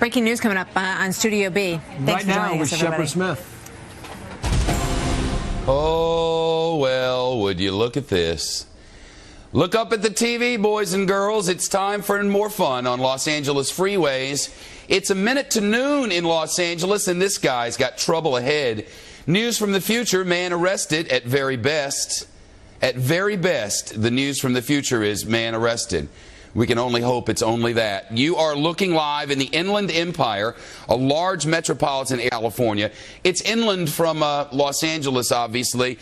Breaking news coming up on Studio B. Thanks right now with Shepard Smith. Oh, well, would you look at this? Look up at the TV, boys and girls. It's time for more fun on Los Angeles freeways. It's a minute to noon in Los Angeles, and this guy's got trouble ahead. News from the future, man arrested at very best. At very best, the news from the future is man arrested. We can only hope it's only that. You are looking live in the Inland Empire, a large metropolitan area of California. It's inland from Los Angeles, obviously.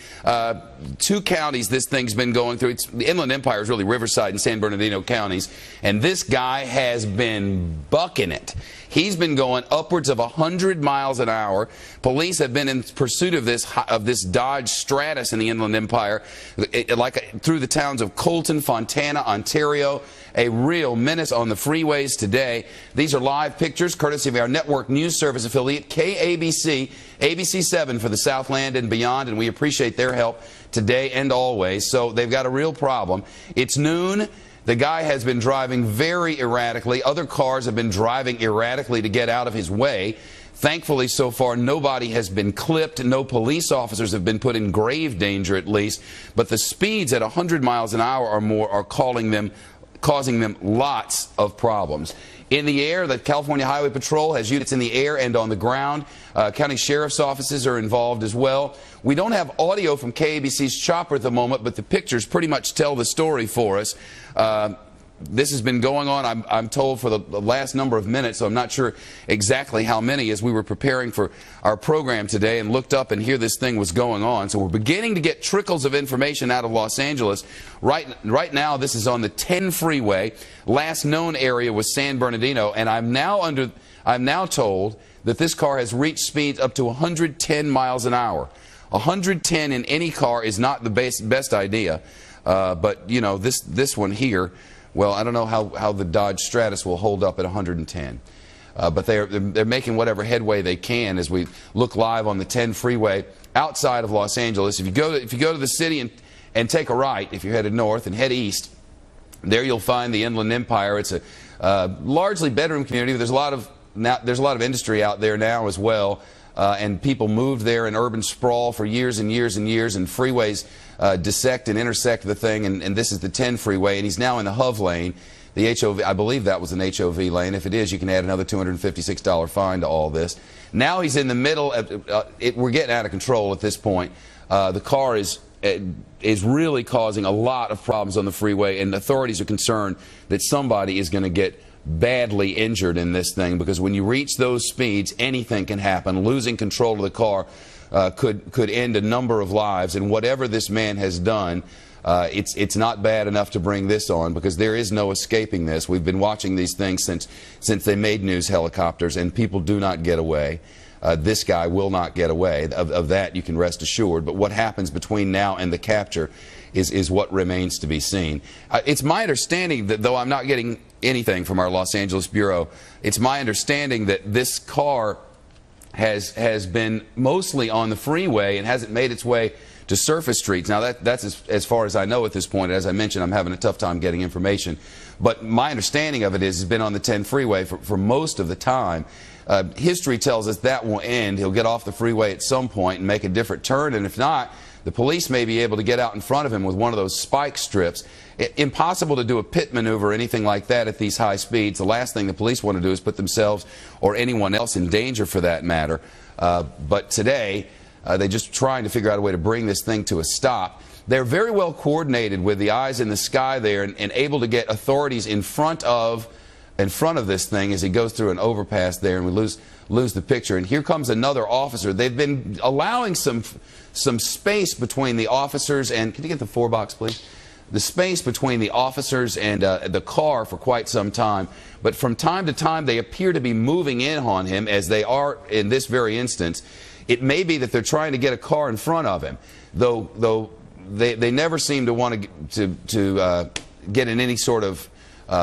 2 counties this thing's been going through. The Inland Empire is really Riverside and San Bernardino counties. And this guy has been bucking it. He's been going upwards of 100 miles an hour. Police have been in pursuit of this Dodge Stratus in the Inland Empire, through the towns of Colton, Fontana, Ontario. A real menace on the freeways today. These are live pictures courtesy of our network news service affiliate, KABC, ABC 7 for the Southland and beyond, and we appreciate their help today and always. So they've got a real problem. It's noon. The guy has been driving very erratically. Other cars have been driving erratically to get out of his way. Thankfully, so far, nobody has been clipped. No police officers have been put in grave danger, at least. But the speeds at 100 miles an hour or more are causing them lots of problems. In the air, the California Highway Patrol has units in the air and on the ground. County sheriff's offices are involved as well. We don't have audio from KABC's chopper at the moment, but the pictures pretty much tell the story for us. This has been going on, I'm told, for the last number of minutes, so I'm not sure exactly how many, as we were preparing for our program today and looked up and here this thing was going on. So we're beginning to get trickles of information out of Los Angeles. Right now, this is on the 10 freeway. Last known area was San Bernardino, and I'm now told that this car has reached speeds up to 110 miles an hour. 110 in any car is not the best idea, but you know, this one here, well, I don't know how the Dodge Stratus will hold up at 110. But they're making whatever headway they can as we look live on the 10 freeway outside of Los Angeles. If you go to the city and take a right, if you're headed north and head east, there you'll find the Inland Empire. It's a largely bedroom community. There's a lot of industry out there now as well. And people moved there in urban sprawl for years and years and years, and freeways dissect and intersect the thing, and this is the 10 freeway, and he's now in the HOV lane. The HOV, I believe that was an HOV lane. If it is, you can add another $256 fine to all this. Now he's in the middle. We're getting out of control at this point. The car is really causing a lot of problems on the freeway, and authorities are concerned that somebody is going to get badly injured in this thing, because when you reach those speeds, anything can happen. Losing control of the car could end a number of lives, and whatever this man has done, it's not bad enough to bring this on, because there is no escaping this. We've been watching these things since they made news helicopters, and people do not get away. This guy will not get away. Of that you can rest assured. But what happens between now and the capture is what remains to be seen. It's my understanding that, though I'm not getting anything from our Los Angeles Bureau, it's my understanding that this car has been mostly on the freeway and hasn't made its way to surface streets. Now, that's as far as I know at this point. As I mentioned, I'm having a tough time getting information. But my understanding of it is it's been on the 10 freeway for most of the time. History tells us that will end. He'll get off the freeway at some point and make a different turn, and if not, the police may be able to get out in front of him with one of those spike strips. Impossible to do a pit maneuver or anything like that at these high speeds. The last thing the police want to do is put themselves or anyone else in danger, for that matter. But today, they're just trying to figure out a way to bring this thing to a stop. They're very well coordinated with the eyes in the sky there, and able to get authorities in front of this thing as he goes through an overpass there, and we lose the picture. And here comes another officer. They've been allowing some space between the officers and, can you get the 4-box, please? The space between the officers and the car for quite some time. But from time to time, they appear to be moving in on him, as they are in this very instance. It may be that they're trying to get a car in front of him, though they never seem to want to get in any sort of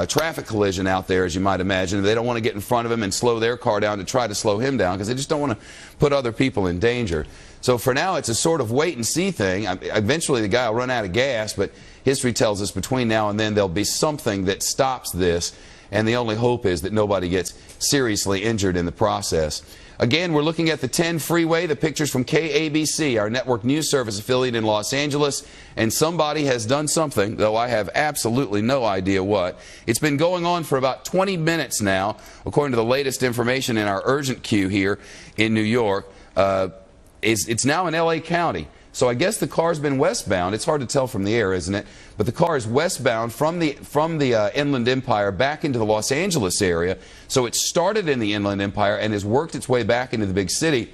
traffic collision out there, as you might imagine. They don't want to get in front of him and slow their car down to try to slow him down, because they just don't want to put other people in danger. So for now, it's a sort of wait-and-see thing. Eventually, the guy will run out of gas, but history tells us between now and then there'll be something that stops this. and the only hope is that nobody gets seriously injured in the process. Again, we're looking at the 10 freeway, the pictures from KABC, our network news service affiliate in Los Angeles, and somebody has done something, though I have absolutely no idea what. It's been going on for about 20 minutes now, according to the latest information in our urgent queue here in New York. It's now in LA County. So I guess the car's been westbound. It's hard to tell from the air, isn't it? But the car is westbound from the Inland Empire back into the Los Angeles area. So it started in the Inland Empire and has worked its way back into the big city.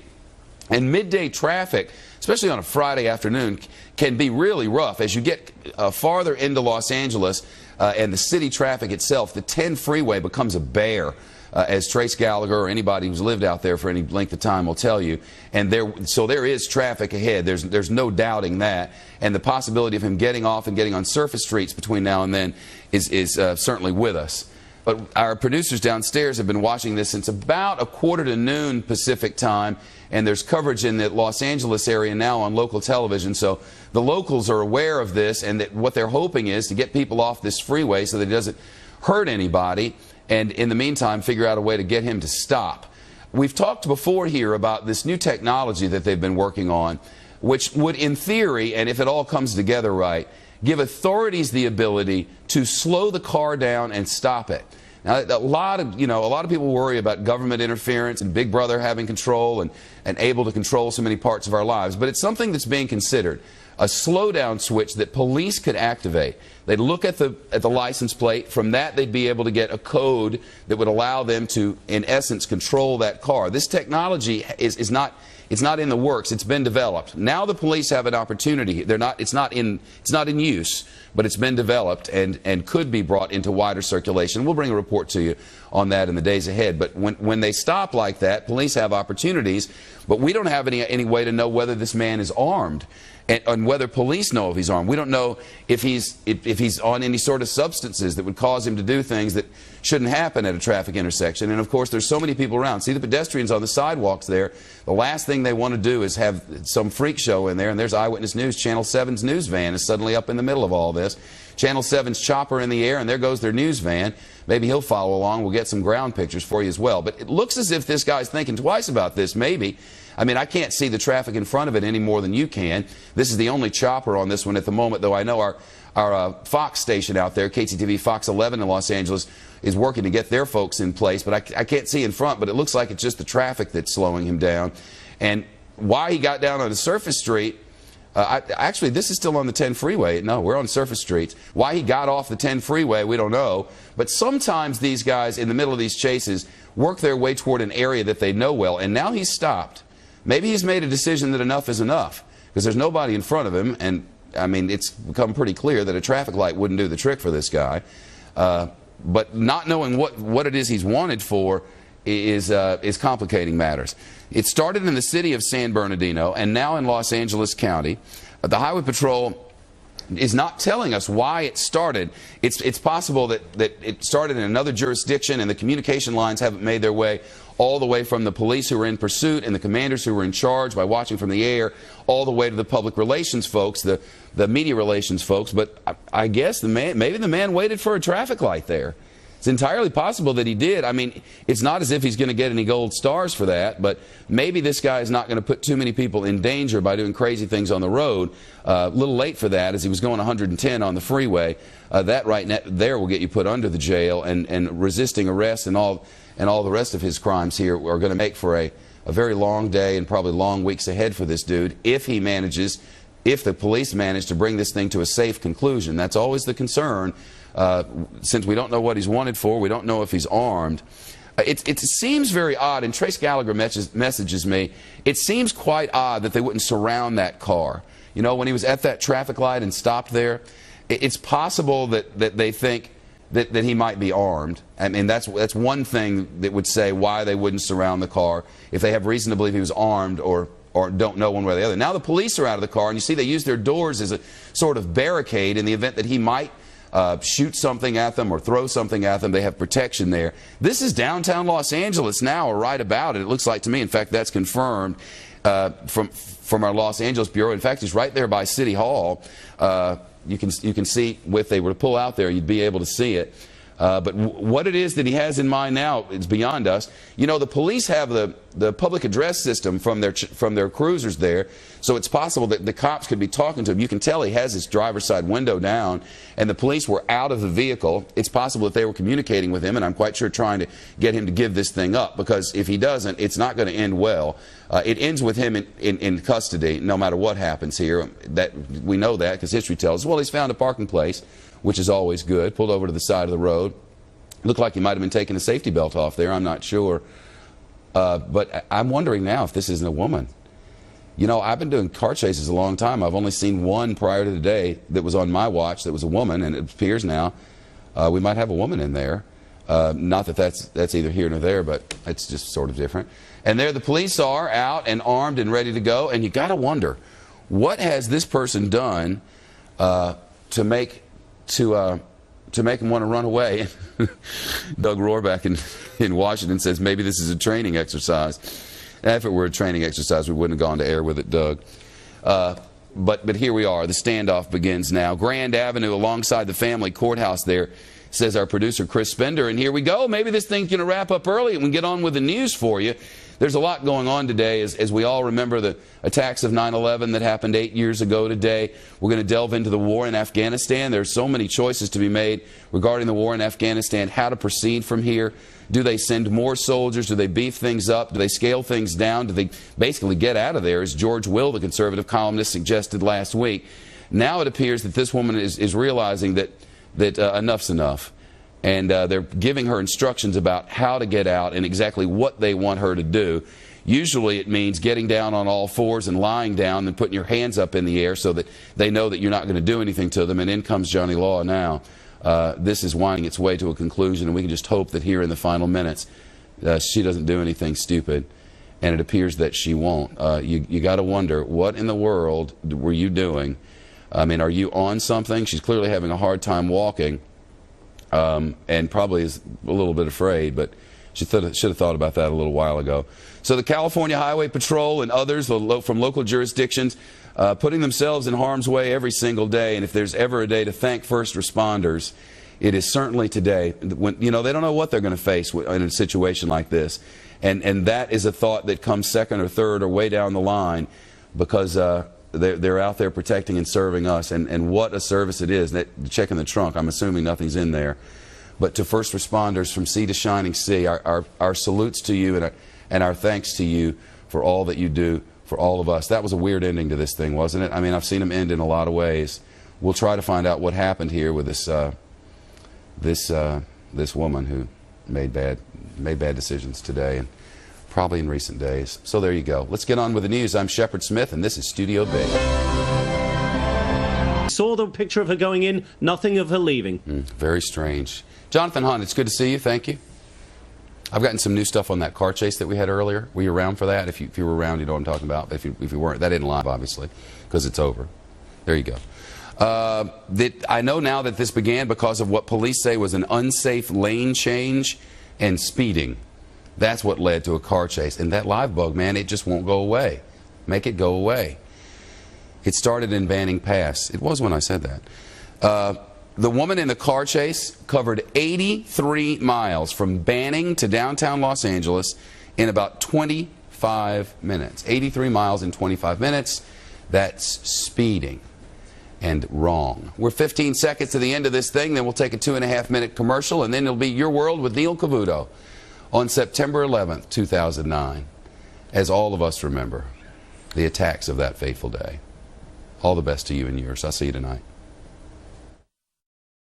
And midday traffic, especially on a Friday afternoon, can be really rough. As you get farther into Los Angeles and the city traffic itself, the 10 freeway becomes a bear. As Trace Gallagher or anybody who's lived out there for any length of time will tell you. And so there is traffic ahead. There's no doubting that. And the possibility of him getting off and getting on surface streets between now and then is certainly with us. But our producers downstairs have been watching this since about 1:45 Pacific time, and there's coverage in the Los Angeles area now on local television. So the locals are aware of this, and that what they're hoping is to get people off this freeway so that it doesn't hurt anybody, and in the meantime figure out a way to get him to stop. We've talked before here about this new technology that they've been working on, which would, in theory, and if it all comes together right, give authorities the ability to slow the car down and stop it. Now, a lot of people worry about government interference and Big Brother having control and able to control so many parts of our lives, but it's something that's being considered. A slowdown switch that police could activate. They'd look at the license plate. From that, they'd be able to get a code that would allow them to, in essence, control that car. This technology is not in the works. It's been developed. Now the police have an opportunity. It's not in use, but it's been developed and could be brought into wider circulation. We'll bring a report to you on that in the days ahead. But when they stop like that, police have opportunities, but we don't have any way to know whether this man is armed. And whether police know if he's armed. We don't know if he's on any sort of substances that would cause him to do things that shouldn't happen at a traffic intersection. And of course, there's so many people around. See the pedestrians on the sidewalks there. The last thing they want to do is have some freak show in there. And there's Eyewitness News. Channel 7's news van is suddenly up in the middle of all this. Channel 7's chopper in the air, and there goes their news van. Maybe he'll follow along. We'll get some ground pictures for you as well. But it looks as if this guy's thinking twice about this, maybe. I mean, I can't see the traffic in front of it any more than you can. This is the only chopper on this one at the moment, though I know our Fox station out there, KTTV Fox 11 in Los Angeles, is working to get their folks in place. But I can't see in front, but it looks like it's just the traffic that's slowing him down. And why he got down on a surface street, actually, this is still on the 10 freeway. No, we're on surface streets. Why he got off the 10 freeway, we don't know. But sometimes these guys, in the middle of these chases, work their way toward an area that they know well. And now he's stopped. Maybe he's made a decision that enough is enough, because there's nobody in front of him. And, I mean, it's become pretty clear that a traffic light wouldn't do the trick for this guy. But not knowing what it is he's wanted for is complicating matters. It started in the city of San Bernardino and now in Los Angeles County. The Highway Patrol is not telling us why it started. It's possible that it started in another jurisdiction and the communication lines haven't made their way all the way from the police who were in pursuit and the commanders who were in charge by watching from the air all the way to the public relations folks, the media relations folks. But I guess maybe the man waited for a traffic light there. It's entirely possible that he did. I mean, it's not as if he's going to get any gold stars for that, but maybe this guy is not going to put too many people in danger by doing crazy things on the road. A little late for that, as he was going 110 on the freeway. That right there will get you put under the jail, and resisting arrest and all the rest of his crimes here are going to make for a very long day and probably long weeks ahead for this dude if the police manage to bring this thing to a safe conclusion. That's always the concern. Since we don't know what he's wanted for, we don't know if he's armed. It seems very odd, and Trace Gallagher messages me, it seems quite odd that they wouldn't surround that car. You know, when he was at that traffic light and stopped there, it's possible that they think that he might be armed. I mean, that's one thing that would say why they wouldn't surround the car, if they have reason to believe he was armed or don't know one way or the other. Now the police are out of the car, and you see they use their doors as a sort of barricade in the event that he might shoot something at them or throw something at them. They have protection there. This is downtown Los Angeles now, or right about it. It looks like to me. In fact, that's confirmed from our Los Angeles Bureau. In fact, it's right there by City Hall. You can see, if they were to pull out there, you'd be able to see it. But what it is that he has in mind now is beyond us. You know, the police have the public address system from their cruisers there, so it's possible that the cops could be talking to him. You can tell he has his driver's side window down, and the police were out of the vehicle. It's possible that they were communicating with him, and I'm quite sure trying to get him to give this thing up, because if he doesn't, it's not going to end well. It ends with him in custody, no matter what happens here. That we know that because history tells us. Well, he's found a parking place, which is always good, pulled over to the side of the road. Looked like he might have been taking a safety belt off there, I'm not sure. But I'm wondering now if this isn't a woman. You know, I've been doing car chases a long time. I've only seen one prior to today that was on my watch that was a woman, and it appears now we might have a woman in there. Not that that's either here nor there, but it's just sort of different. And there the police are, out and armed and ready to go, and you got to wonder, what has this person done to make him want to run away? Doug Rohraback in Washington says maybe this is a training exercise. If it were a training exercise, we wouldn't have gone to air with it, Doug. But here we are. The standoff begins now. Grand Avenue alongside the family courthouse there, says our producer Chris Spender. And here we go. Maybe this thing's going to wrap up early and we can get on with the news for you. There's a lot going on today as we all remember the attacks of 9/11 that happened 8 years ago today. We're going to delve into the war in Afghanistan. There's so many choices to be made regarding the war in Afghanistan, how to proceed from here. Do they send more soldiers? Do they beef things up? Do they scale things down? Do they basically get out of there, as George Will, the conservative columnist, suggested last week? Now it appears that this woman is realizing that enough's enough. And they're giving her instructions about how to get out and exactly what they want her to do. Usually it means getting down on all fours and lying down and putting your hands up in the air so that they know that you're not going to do anything to them. And in comes Johnny Law now. This is winding its way to a conclusion, and we can just hope that here in the final minutes she doesn't do anything stupid. And it appears that she won't. You got to wonder, what in the world were you doing? I mean, are you on something? She's clearly having a hard time walking. And probably is a little bit afraid, but she should have thought about that a little while ago. So the California Highway Patrol and others from local jurisdictions putting themselves in harm's way every single day. And if there's ever a day to thank first responders, it is certainly today. When, you know, they don't know what they're going to face in a situation like this. And that is a thought that comes second or third or way down the line, because they're out there protecting and serving us, and what a service it is. Checking the trunk, I'm assuming nothing's in there. But to first responders from sea to shining sea, our salutes to you and our thanks to you for all that you do for all of us. That was a weird ending to this thing, wasn't it? I mean, I've seen them end in a lot of ways. We'll try to find out what happened here with this woman who made bad decisions today, and probably in recent days. So there you go. Let's get on with the news. I'm Shepard Smith, and this is Studio B. Saw the picture of her going in, nothing of her leaving. Very strange. Jonathan Hunt, it's good to see you. Thank you. I've gotten some new stuff on that car chase that we had earlier. Were you around for that? If you were around, you know what I'm talking about. But if you weren't, that isn't live, obviously, because it's over. There you go. I know now that this began because of what police say was an unsafe lane change and speeding. That's what led to a car chase. And that live bug, man, it just won't go away. Make it go away. It started in Banning Pass. It was when I said that. The woman in the car chase covered 83 miles from Banning to downtown Los Angeles in about 25 minutes. 83 miles in 25 minutes. That's speeding and wrong. We're 15 seconds to the end of this thing. Then we'll take a 2.5-minute commercial, and then it'll be Your World with Neil Cavuto on September 11th, 2009, as all of us remember the attacks of that fateful day. All the best to you and yours. I'll see you tonight.